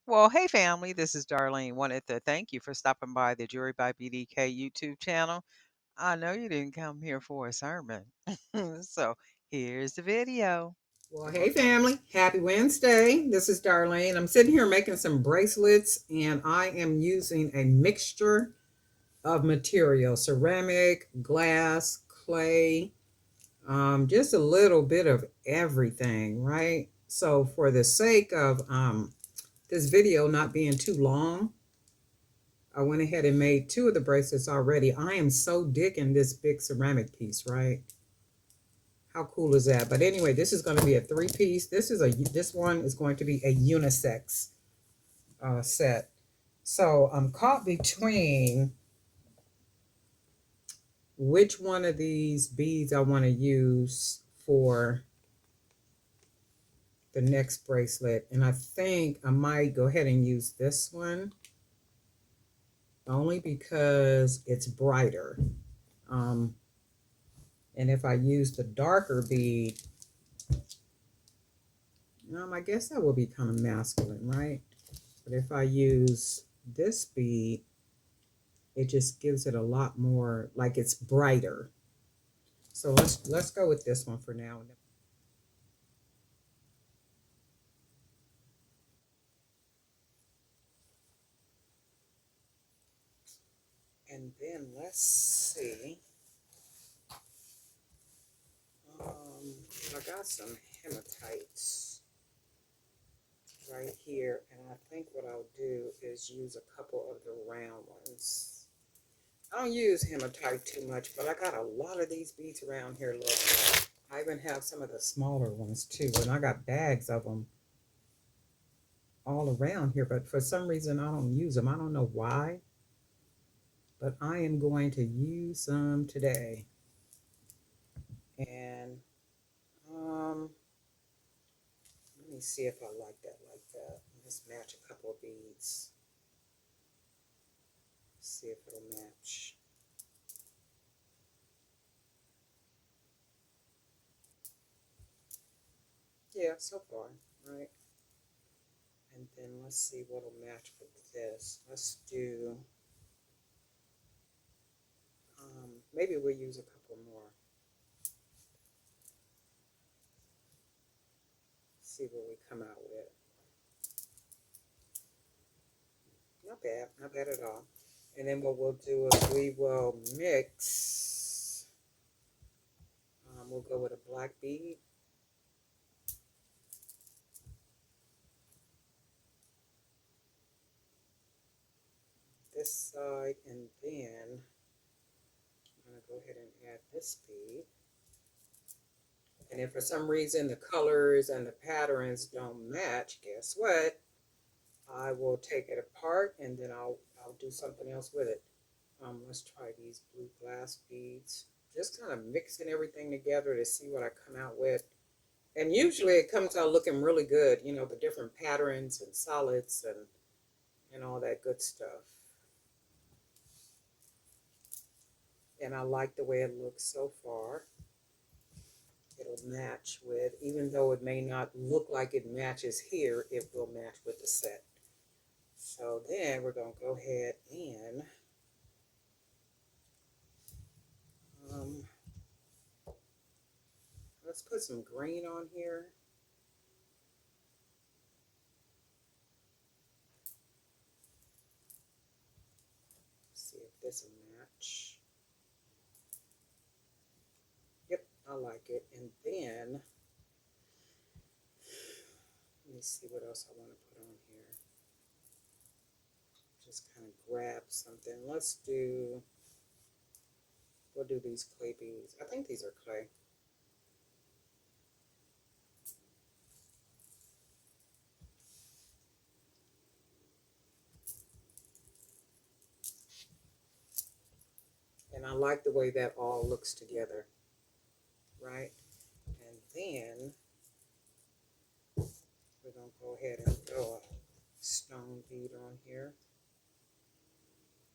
Well, hey family, this is Darlene. Wanted to thank you for stopping by the Jury by BDK YouTube channel. I know you didn't come here for a sermon. So here's the video. Well, hey family, happy Wednesday. This is Darlene. I'm sitting here making some bracelets and I am using a mixture of material, ceramic, glass, clay, just a little bit of everything, right? So for the sake of this video not being too long, I went ahead and made two of the bracelets already. I am so digging this big ceramic piece, right? How cool is that? But anyway, this is going to be a three-piece. This one is going to be a unisex set. So I'm caught between which one of these beads I want to use for the next bracelet. And I think I might go ahead and use this one only because it's brighter. And if I use the darker bead, I guess that will be kind of masculine, right? But if I use this bead, it just gives it a lot more, like it's brighter. So let's go with this one for now. And then let's see. I got some hematites right here, and I think what I'll do is use a couple of the round ones. I don't use hematite too much, but I got a lot of these beads around here. Look, I even have some of the smaller ones too, and I got bags of them all around here, but for some reason I don't use them. I don't know why, but I am going to use some today. And let me see if I like that like that. Let's match a couple of beads. See if it'll match. Yeah, so far, right? And then let's see what'll match with this. Let's do, maybe we'll use a couple more. See what we come out with. Not bad at all. And then what we'll do is we will mix. We'll go with a black bead. This side, and then I'm going to go ahead and add this bead. And if for some reason the colors and the patterns don't match, guess what? I will take it apart and then I'll do something else with it. Let's try these blue glass beads. Just kind of mixing everything together to see what I come out with. And usually it comes out looking really good, you know, the different patterns and solids and all that good stuff. And I like the way it looks so far. It'll match with, even though it may not look like it matches here, it will match with the set. So then we're going to go ahead and let's put some green on here. See if this will match. Yep, I like it. And then let me see what else I want to put on here. Just kind of grab something. We'll do these clay beads. I think these are clay. And I like the way that all looks together, right? And then we're going to go ahead and throw a stone bead on here.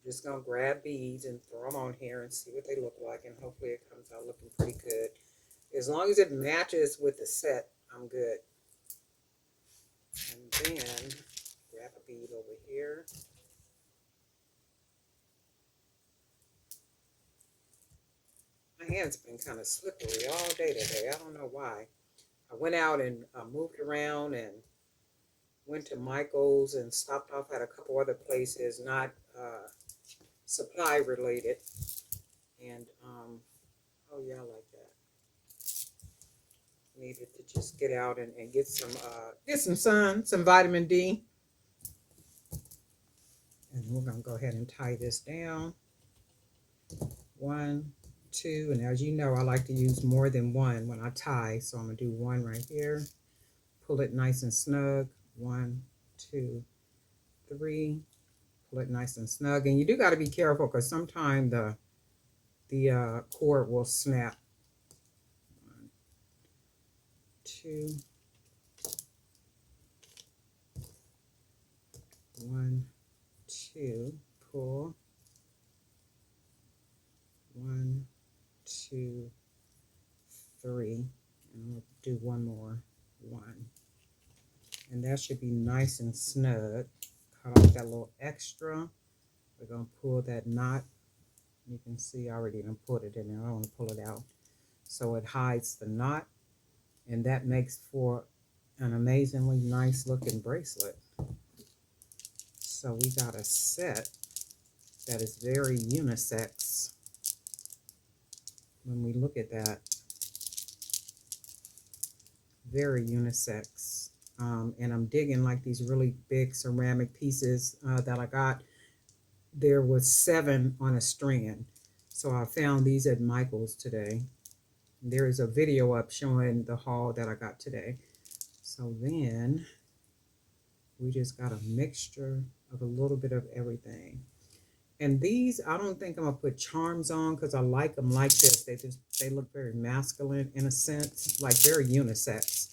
Just going to grab beads and throw them on here and see what they look like, and hopefully it comes out looking pretty good. As long as it matches with the set, I'm good. And then grab a over here. My hands have been kind of slippery all day today. I don't know why. I went out and moved around and went to Michael's and stopped off at a couple other places, not supply related. And oh yeah, I like that. Needed to just get out and get some sun, some vitamin D. And we're gonna go ahead and tie this down. 1, 2, and as you know, I like to use more than one when I tie. So I'm gonna do one right here. Pull it nice and snug. 1, 2, 3. Pull it nice and snug. And you do got to be careful because sometimes the cord will snap. 1, 2. 1, 2. Pull. 1, 2, 3. And we'll do one more. 1. And that should be nice and snug. Cut off that little extra. We're going to pull that knot. You can see I already done put it in there. I don't want to pull it out. So it hides the knot. And that makes for an amazingly nice looking bracelet. So we got a set that is very unisex. When we look at that, very unisex. And I'm digging like these really big ceramic pieces that I got. There was 7 on a strand. So I found these at Michael's today. There is a video up showing the haul that I got today. So then we just got a mixture of a little bit of everything. And these, I don't think I'm gonna put charms on because I like them like this. They look very masculine in a sense, like very unisex.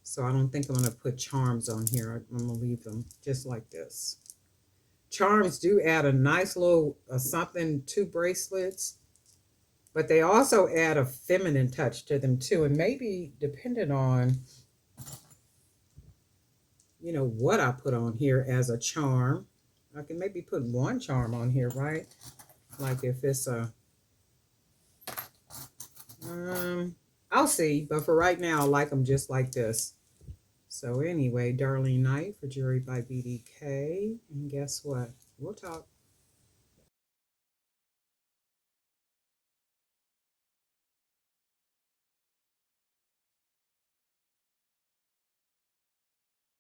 So I don't think I'm gonna put charms on here. I'm gonna leave them just like this. Charms do add a nice little something to bracelets, but they also add a feminine touch to them too. And maybe depending on, you know, what I put on here as a charm, I can maybe put one charm on here, right? Like if it's a, I'll see. But for right now, I like them just like this. So anyway, Darlene Knight for Jewelry by BDK. And guess what? We'll talk.